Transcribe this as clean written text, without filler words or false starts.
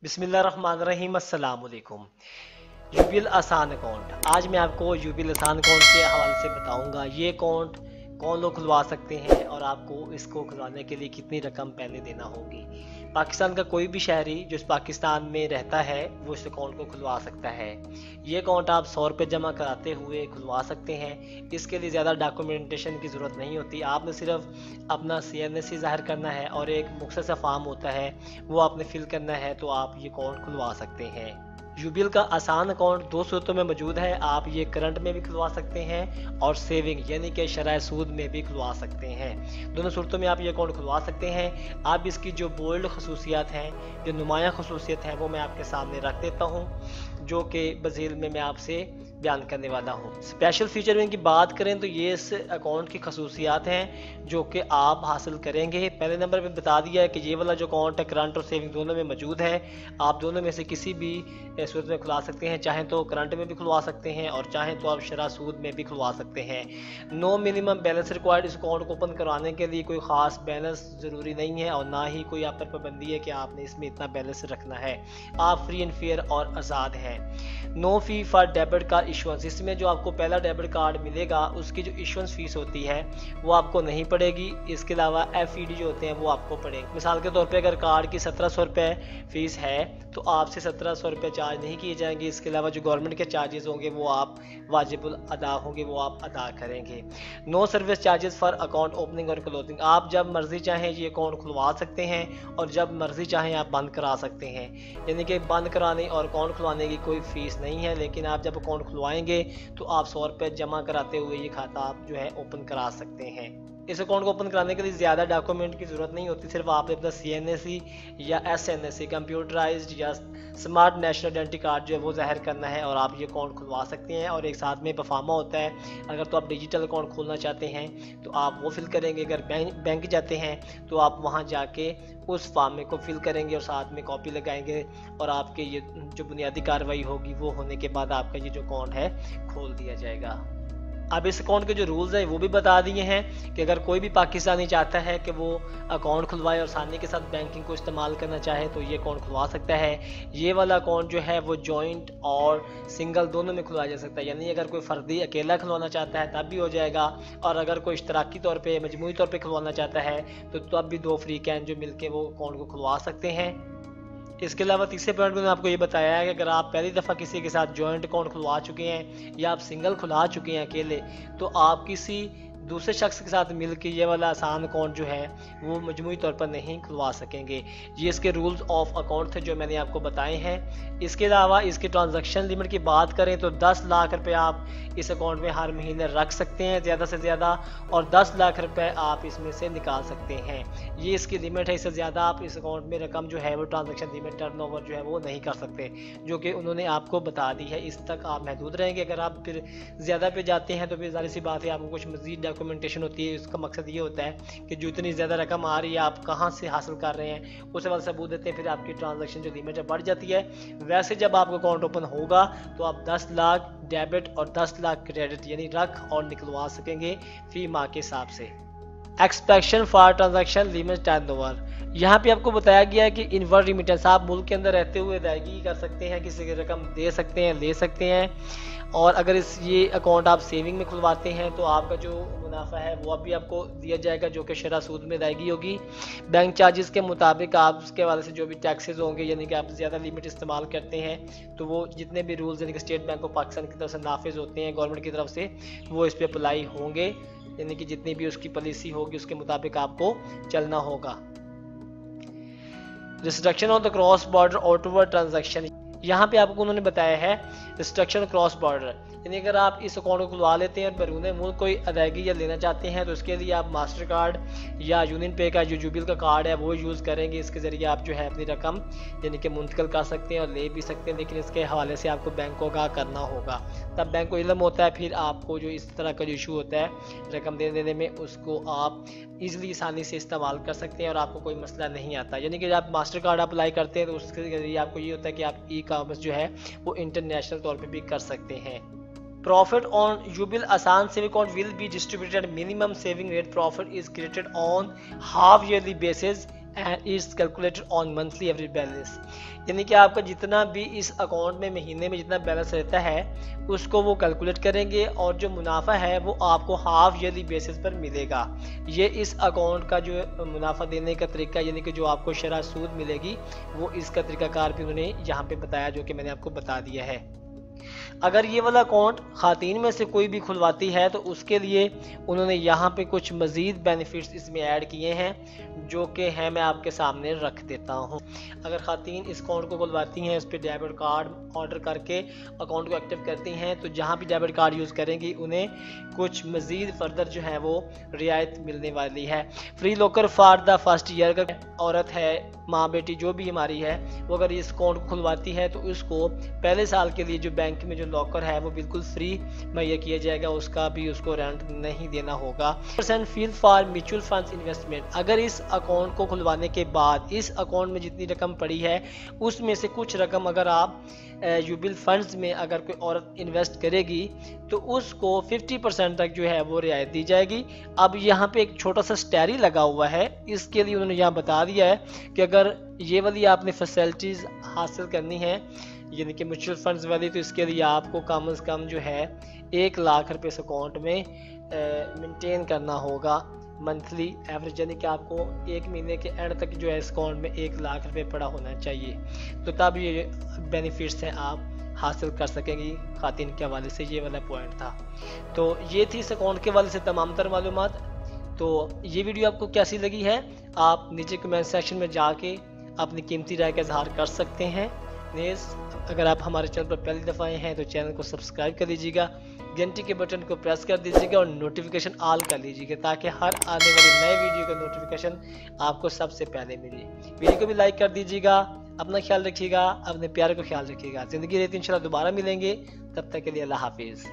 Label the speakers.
Speaker 1: बिस्मिल्लाहिर्रहमानिर्रहीम, अस्सलाम वालेकुम। यूबीएल आसान अकाउंट। आज मैं आपको यूबीएल आसान अकाउंट के हवाले से बताऊंगा ये अकाउंट कौन लोग खुलवा सकते हैं और आपको इसको खुलवाने के लिए कितनी रकम पहले देना होगी। पाकिस्तान का कोई भी शहरी जो इस पाकिस्तान में रहता है वो इस अकाउंट को खुलवा सकता है। ये अकाउंट आप 100 रुपये जमा कराते हुए खुलवा सकते हैं। इसके लिए ज़्यादा डॉक्यूमेंटेशन की ज़रूरत नहीं होती। आपने सिर्फ अपना CNSC ज़ाहिर करना है और एक मुख्तसर सा फॉर्म होता है वो आपने फिल करना है, तो आप ये अकाउंट खुलवा सकते हैं। यूबीएल का आसान अकाउंट दो सूरतों में मौजूद है। आप ये करंट में भी खुलवा सकते हैं और सेविंग यानी कि शरह सूद में भी खुलवा सकते हैं। दोनों सूरतों में आप ये अकाउंट खुलवा सकते हैं। आप इसकी जो बोल्ड खसूसियात हैं, जो नुमाया खसूसियत हैं, वो मैं आपके सामने रख देता हूँ, जो कि बज़ील में मैं आपसे बयान करने वाला हूँ। स्पेशल फीचर में इनकी बात करें तो ये इस अकाउंट की खसूसियात हैं जो कि आप हासिल करेंगे। पहले नंबर पे बता दिया है कि ये वाला जो अकाउंट है करंट और सेविंग दोनों में मौजूद है। आप दोनों में से किसी भी सूरत में खुलवा सकते हैं। चाहें तो करंट में भी खुलवा सकते हैं और चाहें तो आप शरह सूद में भी खुलवा सकते हैं। No minimum balance required. इस अकाउंट को ओपन करवाने के लिए कोई ख़ास बैलेंस ज़रूरी नहीं है और ना ही कोई आप पर पाबंदी है कि आपने इसमें इतना बैलेंस रखना है। आप फ्री एंड फेयर और आज़ाद हैं। No fee for debit card issuance. इसमें जो आपको पहला डेबिट कार्ड मिलेगा उसकी जो इशुएंस फीस होती है वो आपको नहीं पड़ेगी। इसके अलावा FED जो होते हैं वो आपको पड़ेंगे। मिसाल के तौर पे अगर कार्ड की 1700 रुपये फीस है तो आपसे 1700 रुपये चार्ज नहीं किए जाएंगे। इसके अलावा जो गवर्नमेंट के चार्जेस होंगे वो आप वाजिबुल अदा होंगे, वो आप अदा करेंगे। No service charges for account opening और क्लोजिंग। आप जब मर्जी चाहें ये अकाउंट खुलवा सकते हैं और जब मर्जी चाहें आप बंद करा सकते हैं। यानी कि बंद कराने और अकाउंट खुलवाने की कोई फीस नहीं है, लेकिन आप जब अकाउंट खुलवाएंगे तो आप 100 रुपये जमा कराते हुए ये खाता आप जो है ओपन करा सकते हैं। इस अकाउंट को ओपन कराने के लिए ज़्यादा डॉक्यूमेंट की ज़रूरत नहीं होती। सिर्फ आपने अपना CNSC या SNSC कंप्यूटराइज्ड या स्मार्ट नेशनल आइडेंटिटी कार्ड जो है वो ज़ाहिर करना है और आप ये अकाउंट खुलवा सकते हैं। और एक साथ में परफार्मा होता है। अगर तो आप डिजिटल अकाउंट खोलना चाहते हैं तो आप वो फिल करेंगे। अगर बैंक जाते हैं तो आप वहाँ जाके उस फॉर्म को फिल करेंगे और साथ में कॉपी लगाएंगे और आपके ये जो बुनियादी कार्रवाई होगी वो होने के बाद आपका ये जो अकाउंट है खोल दिया जाएगा। अब इस अकाउंट के जो रूल्स हैं वो भी बता दिए हैं कि अगर कोई भी पाकिस्तानी चाहता है कि वो अकाउंट खुलवाए और आसानी के साथ बैंकिंग को इस्तेमाल करना चाहे तो ये अकाउंट खुलवा सकता है। ये वाला अकाउंट जो है वो जॉइंट और सिंगल दोनों में खुलवाया जा सकता है। यानी अगर कोई फर्दी अकेला खुलवाना चाहता है तब भी हो जाएगा और अगर कोई इश्तराकी तौर पर मजमूई तौर पर खुलवाना चाहता है तो तब भी दो फ्रीकैन जो मिलकर वो अकाउंट को खुलवा सकते हैं। इसके अलावा तीसरे पॉइंट में आपको ये बताया है कि अगर आप पहली दफ़ा किसी के साथ जॉइंट अकाउंट खुलवा चुके हैं या आप सिंगल खुला चुके हैं अकेले, तो आप किसी दूसरे शख्स के साथ मिलकर ये वाला आसान अकाउंट जो है वो मजमूई तौर पर नहीं खुलवा सकेंगे। ये इसके रूल्स ऑफ अकाउंट थे जो मैंने आपको बताए हैं। इसके अलावा इसकी ट्रांजैक्शन लिमिट की बात करें तो 10 लाख रुपए आप इस अकाउंट में हर महीने रख सकते हैं ज़्यादा से ज़्यादा, और 10 लाख रुपए आप इसमें से निकाल सकते हैं। ये इसकी लिमिट है। इससे ज़्यादा आप इस अकाउंट में रकम जो है वो ट्रांजैक्शन लिमिट टर्नओवर जो है वो नहीं कर सकते, जो कि उन्होंने आपको बता दी है। इस तक आप महदूद रहेंगे। अगर आप फिर ज़्यादा पे जाते हैं तो फिर जाहिर सी बात है आपको कुछ मज़ीद डॉक्यूमेंटेशन होती है। इसका मकसद ये होता है कि जो इतनी ज़्यादा रकम आ रही है आप कहाँ से हासिल कर रहे हैं उसे वाला सबूत देते हैं, फिर आपकी ट्रांजैक्शन जो लिमिट है बढ़ जाती है। वैसे जब आपका अकाउंट ओपन होगा तो आप 10 लाख डेबिट और 10 लाख क्रेडिट यानी रख और निकलवा सकेंगे फी माह के हिसाब से। Expectation for transaction limit turnover. यहाँ पे आपको बताया गया है कि इनवर्ड रिमिटेंस आप मुल्क के अंदर रहते हुए अदायगी कर सकते हैं, किसी की रकम दे सकते हैं, ले सकते हैं। और अगर ये अकाउंट आप सेविंग में खुलवाते हैं तो आपका जो मुनाफा है वो अभी आपको दिया जाएगा, जो कि शरह सूद में अदायगी होगी। बैंक चार्जेस के मुताबिक आप उसके हवाले से जो भी टैक्सेस होंगे, यानी कि आप ज़्यादा लिमिट इस्तेमाल करते हैं तो वो जितने भी रूल्स यानी कि स्टेट बैंक ऑफ पाकिस्तान की तरफ से नाफिज होते हैं गवर्नमेंट की तरफ से, वो इस पर अप्लाई होंगे। यानी कि जितनी भी उसकी पॉलिसी होगी उसके मुताबिक आपको चलना होगा। Restriction on the cross border outward transaction. यहाँ पे आपको उन्होंने बताया है रिस्ट्रिक्शन क्रॉस बॉर्डर, यानी अगर आप इस अकाउंट को खुलवा लेते हैं और बैरून मुल्क कोई अदायगी या लेना चाहते हैं तो इसके लिए आप मास्टर कार्ड या यूनियन पे का जो यूबीएल का कार्ड है वो यूज़ करेंगे। इसके ज़रिए आप जो है अपनी रकम यानी कि मुंतकिल कर सकते हैं और ले भी सकते हैं, लेकिन इसके हवाले से आपको बैंक को आगाह करना होगा। तब बैंक को इल्म होता है, फिर आपको जो इस तरह का जो इशू होता है रकम देने में उसको आप ईज़िली आसानी से इस्तेमाल कर सकते हैं और आपको कोई मसला नहीं आता। यानी कि जब आप मास्टर कार्ड अप्लाई करते हैं तो उसके जरिए आपको ये होता है कि आप ई-कॉमर्स जो है वो इंटरनेशनल तौर पे भी कर सकते हैं। Profit on Jubil Asan saving account will be distributed. Minimum saving rate profit is created on half yearly basis and it's calculated on monthly average balance. यानी कि आपका जितना भी इस अकाउंट में महीने में जितना बैलेंस रहता है उसको वो कैलकुलेट करेंगे और जो मुनाफा है वो आपको हाफ ईयरली बेसिस पर मिलेगा। ये इस अकाउंट का जो मुनाफा देने का तरीका यानी कि जो आपको शरह सूद मिलेगी वो इसका तरीकाकार भी उन्होंने यहाँ पे बताया, जो कि मैंने आपको बता दिया है। अगर ये वाला अकाउंट खातन में से कोई भी खुलवाती है तो उसके लिए उन्होंने यहाँ पे कुछ मज़ीद बेनिफिट्स इसमें ऐड किए हैं, जो कि हैं मैं आपके सामने रख देता हूँ। अगर खातन इस अकाउंट को खुलवाती हैं, उस पर डेबिट कार्ड ऑर्डर करके अकाउंट को एक्टिव करती हैं, तो जहाँ भी डेबिट कार्ड यूज़ करेंगी उन्हें कुछ मज़ीद फर्दर जो है वो रियायत मिलने वाली है। Free locker for the first year. अगर औरत है, माँ बेटी जो भी हमारी है, वो अगर इस अकाउंट को खुलवाती है तो उसको पहले साल के लिए जो बैंक में जो लॉकर है वो बिल्कुल फ्री मुहैया किया जाएगा, उसका भी उसको रेंट नहीं देना होगा। % Fees for mutual funds investment. अगर इस अकाउंट को खुलवाने के बाद इस अकाउंट में जितनी रकम पड़ी है उसमें से कुछ रकम अगर आप यूबिल फंड्स में अगर कोई औरत इन्वेस्ट करेगी तो उसको 50% तक जो है वो रियायत दी जाएगी। अब यहाँ पे एक छोटा सा स्टैरी लगा हुआ है, इसके लिए उन्होंने यहाँ बता दिया है कि अगर ये वाली आपने फैसिलिटीज़ हासिल करनी है यानी कि म्यूचुअल फंड्स वाली, तो इसके लिए आपको कम से कम जो है 1 लाख रुपये इस अकाउंट में मेंटेन करना होगा मंथली एवरेज, यानी कि आपको 1 महीने के एंड तक जो है इस अकाउंट में 1 लाख रुपये पड़ा होना चाहिए, तो तब ये बेनिफिट्स हैं आप हासिल कर सकेंगी खातिन के हवाले से। ये वाला पॉइंट था। तो ये थी इस अकाउंट के हवाले से तमाम तर मालूमात। तो ये वीडियो आपको कैसी लगी है आप नीचे कमेंट सेक्शन में जाके अपनी कीमती राय का इजहार कर सकते हैं। नेज़ अगर आप हमारे चैनल पर पहली दफ़ा आए हैं तो चैनल को सब्सक्राइब कर लीजिएगा, घंटी के बटन को प्रेस कर दीजिएगा और नोटिफिकेशन ऑल कर लीजिएगा ताकि हर आने वाली नए वीडियो का नोटिफिकेशन आपको सबसे पहले मिले। वीडियो को भी लाइक कर दीजिएगा। अपना ख्याल रखिएगा, अपने प्यार को ख्याल रखिएगा। ज़िंदगी रहती इंशाल्लाह दोबारा मिलेंगे, तब तक के लिए अल्लाह हाफिज़।